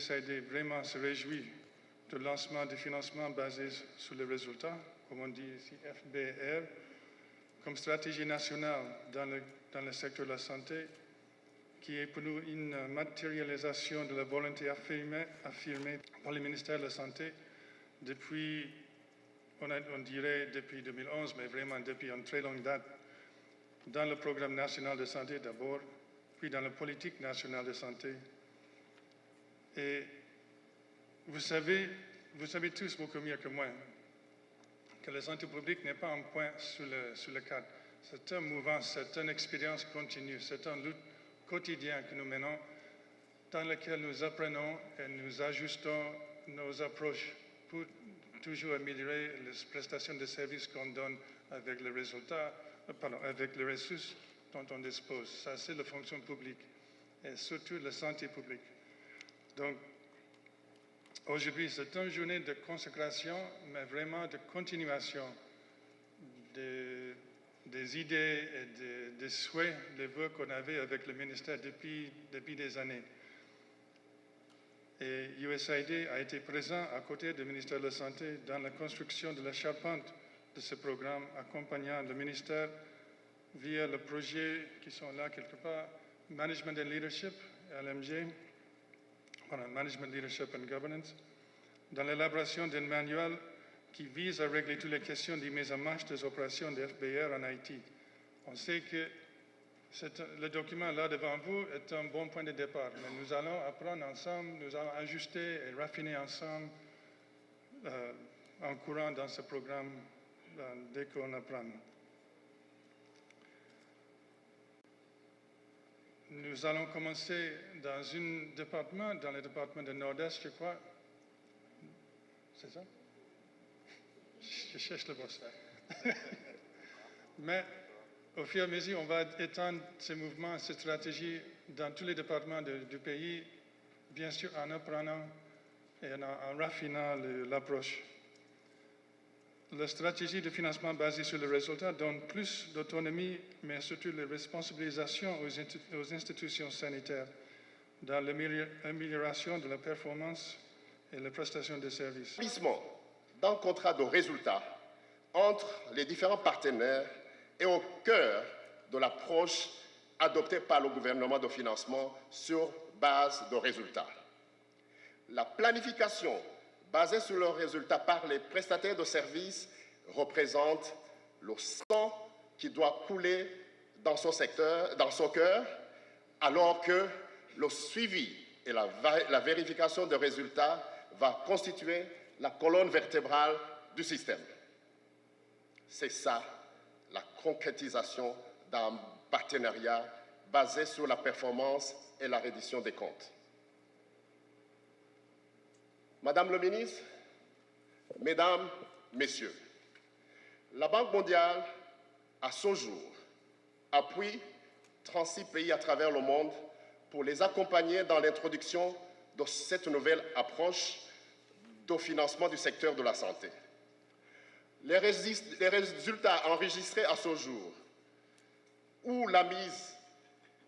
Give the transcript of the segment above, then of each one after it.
USAID vraiment se réjouit du lancement du financement basé sur les résultats, comme on dit ici FBR, comme stratégie nationale dans le secteur de la santé, qui est pour nous une matérialisation de la volonté affirmée par le ministère de la Santé depuis, on dirait depuis 2011, mais vraiment depuis une très longue date, dans le programme national de santé d'abord, puis dans la politique nationale de santé. Et vous savez tous beaucoup mieux que moi que la santé publique n'est pas un point sur le cadre. C'est un mouvement, c'est une expérience continue, c'est une lutte quotidienne que nous menons, dans laquelle nous apprenons et nous ajustons nos approches pour toujours améliorer les prestations de services qu'on donne avec les résultats, avec les ressources dont on dispose. Ça, c'est la fonction publique et surtout la santé publique. Donc, aujourd'hui, c'est une journée de consécration, mais vraiment de continuation des idées et des souhaits, des vœux qu'on avait avec le ministère depuis des années. Et USAID a été présent à côté du ministère de la Santé dans la construction de la charpente de ce programme, accompagnant le ministère via le projet qui sont là quelque part, Management and Leadership, LMG, voilà, Management, Leadership and Governance, dans l'élaboration d'un manuel qui vise à régler toutes les questions de mise en marche des opérations de FBR en Haïti. On sait que le document là devant vous est un bon point de départ, mais nous allons apprendre ensemble, nous allons ajuster et raffiner ensemble en courant dans ce programme dès qu'on apprend. Nous allons commencer dans le département de Nord-Est, je crois. C'est ça? Je cherche le boss. Mais au fur et à mesure, on va étendre ces mouvements, ces stratégies dans tous les départements du pays, bien sûr en apprenant et en raffinant l'approche. La stratégie de financement basée sur les résultats donne plus d'autonomie, mais surtout la responsabilisation aux institutions sanitaires dans l'amélioration de la performance et la prestation des services. L'établissement d'un contrat de résultats entre les différents partenaires est au cœur de l'approche adoptée par le gouvernement de financement sur base de résultats. La planification basée sur leurs résultats par les prestataires de services représente le sang qui doit couler dans son cœur, alors que le suivi et la vérification des résultats va constituer la colonne vertébrale du système. C'est ça, la concrétisation d'un partenariat basé sur la performance et la reddition des comptes. Madame le ministre, Mesdames, Messieurs, la Banque mondiale, à ce jour, appuie 36 pays à travers le monde pour les accompagner dans l'introduction de cette nouvelle approche de financement du secteur de la santé. Les résultats enregistrés à ce jour, où la mise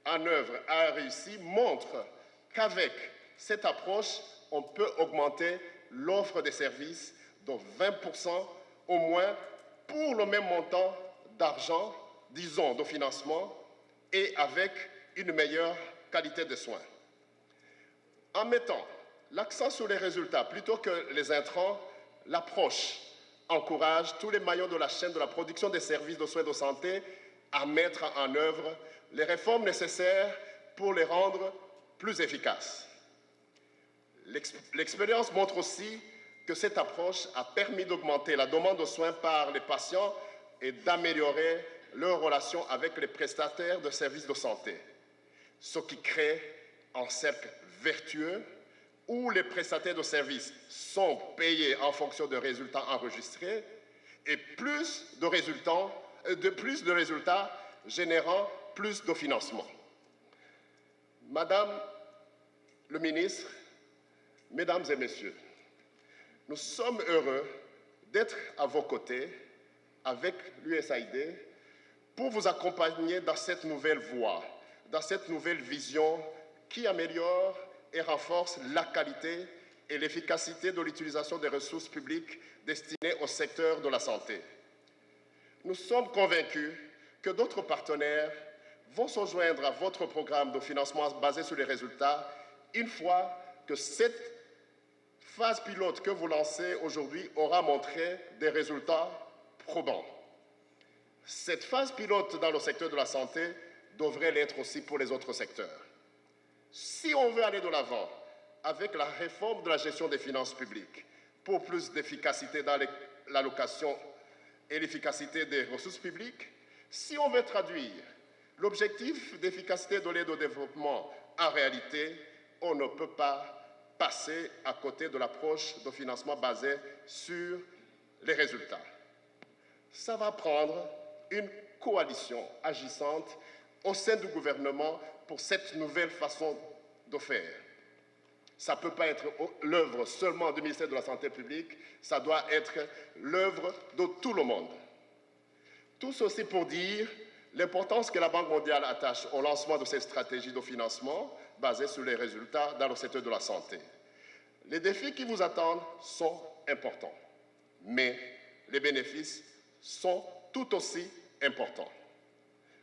en œuvre a réussi, montrent qu'avec cette approche, on peut augmenter l'offre de services de 20% au moins pour le même montant d'argent, disons, de financement, et avec une meilleure qualité de soins. En mettant l'accent sur les résultats plutôt que les intrants, l'approche encourage tous les maillons de la chaîne de la production des services de soins de santé à mettre en œuvre les réformes nécessaires pour les rendre plus efficaces. L'expérience montre aussi que cette approche a permis d'augmenter la demande de soins par les patients et d'améliorer leurs relations avec les prestataires de services de santé, ce qui crée un cercle vertueux où les prestataires de services sont payés en fonction des résultats enregistrés et plus de résultats générant plus de financement. Madame le ministre, Mesdames et Messieurs, nous sommes heureux d'être à vos côtés avec l'USAID pour vous accompagner dans cette nouvelle voie, dans cette nouvelle vision qui améliore et renforce la qualité et l'efficacité de l'utilisation des ressources publiques destinées au secteur de la santé. Nous sommes convaincus que d'autres partenaires vont se joindre à votre programme de financement basé sur les résultats une fois que cette phase pilote que vous lancez aujourd'hui aura montré des résultats probants. Cette phase pilote dans le secteur de la santé devrait l'être aussi pour les autres secteurs. Si on veut aller de l'avant avec la réforme de la gestion des finances publiques pour plus d'efficacité dans l'allocation et l'efficacité des ressources publiques, si on veut traduire l'objectif d'efficacité de l'aide au développement en réalité, on ne peut pas passer à côté de l'approche de financement basée sur les résultats. Ça va prendre une coalition agissante au sein du gouvernement pour cette nouvelle façon de faire. Ça ne peut pas être l'œuvre seulement du ministère de la Santé publique, ça doit être l'œuvre de tout le monde. Tout ceci pour dire l'importance que la Banque mondiale attache au lancement de cette stratégie de financement basée sur les résultats dans le secteur de la santé. Les défis qui vous attendent sont importants, mais les bénéfices sont tout aussi importants.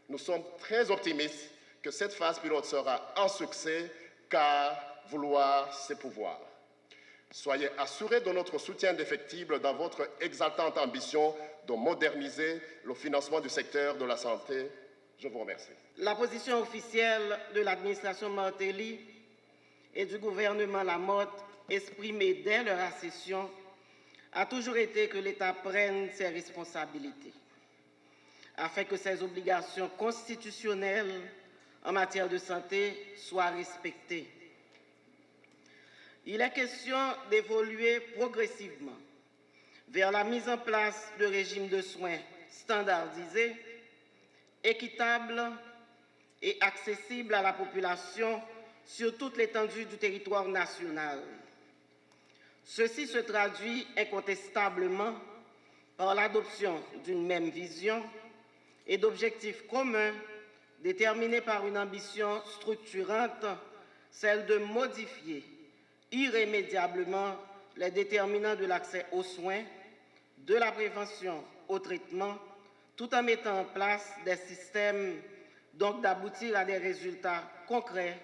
Nous sommes très optimistes que cette phase pilote sera un succès, car vouloir, c'est pouvoir. Soyez assurés de notre soutien indéfectible dans votre exaltante ambition de moderniser le financement du secteur de la santé. Je vous remercie. La position officielle de l'administration Martelly et du gouvernement Lamotte, exprimée dès leur accession, a toujours été que l'État prenne ses responsabilités, afin que ses obligations constitutionnelles en matière de santé soient respectées. Il est question d'évoluer progressivement vers la mise en place de régimes de soins standardisés, équitables et accessibles à la population sur toute l'étendue du territoire national. Ceci se traduit incontestablement par l'adoption d'une même vision et d'objectifs communs déterminés par une ambition structurante, celle de modifier irrémédiablement les déterminants de l'accès aux soins, de la prévention au traitement, tout en mettant en place des systèmes, donc d'aboutir à des résultats concrets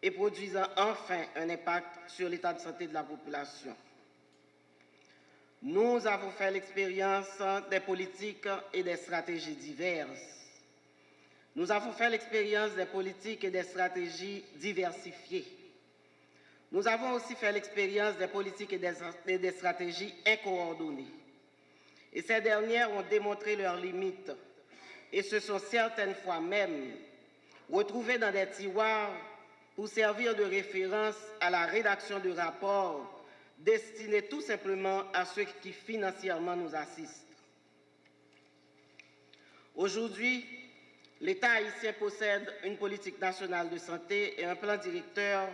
et produisant enfin un impact sur l'état de santé de la population. Nous avons fait l'expérience des politiques et des stratégies diverses. Nous avons fait l'expérience des politiques et des stratégies diversifiées. Nous avons aussi fait l'expérience des politiques et des stratégies incoordonnées. Et ces dernières ont démontré leurs limites et se sont certaines fois même retrouvées dans des tiroirs pour servir de référence à la rédaction de rapports destinés tout simplement à ceux qui financièrement nous assistent. Aujourd'hui, l'État haïtien possède une politique nationale de santé et un plan directeur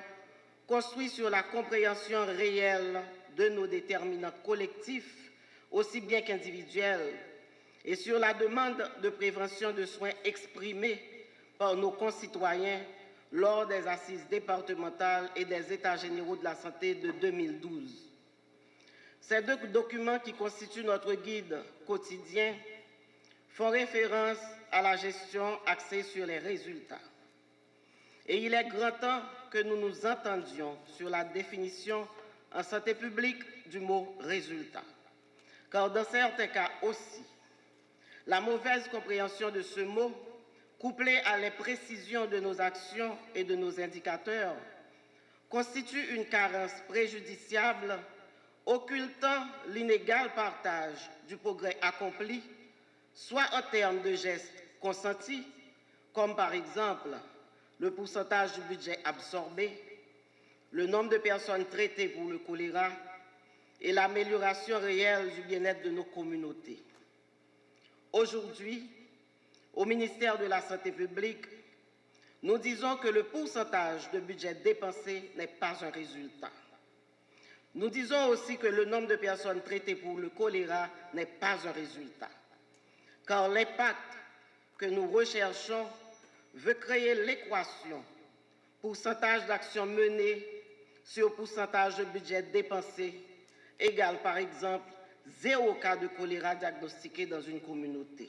construit sur la compréhension réelle de nos déterminants collectifs, aussi bien qu'individuels, et sur la demande de prévention de soins exprimée par nos concitoyens lors des assises départementales et des États généraux de la santé de 2012. Ces deux documents qui constituent notre guide quotidien font référence à la gestion axée sur les résultats. Et il est grand temps que nous nous entendions sur la définition en santé publique du mot « résultat ». Car dans certains cas aussi, la mauvaise compréhension de ce mot, couplée à l'imprécision de nos actions et de nos indicateurs, constitue une carence préjudiciable, occultant l'inégal partage du progrès accompli, soit en termes de gestes consentis, comme par exemple le pourcentage du budget absorbé, le nombre de personnes traitées pour le choléra et l'amélioration réelle du bien-être de nos communautés. Aujourd'hui, au ministère de la Santé publique, nous disons que le pourcentage de budget dépensé n'est pas un résultat. Nous disons aussi que le nombre de personnes traitées pour le choléra n'est pas un résultat, car l'impact que nous recherchons veut créer l'équation pourcentage d'actions menées sur pourcentage de budget dépensé égale par exemple 0 cas de choléra diagnostiqué dans une communauté.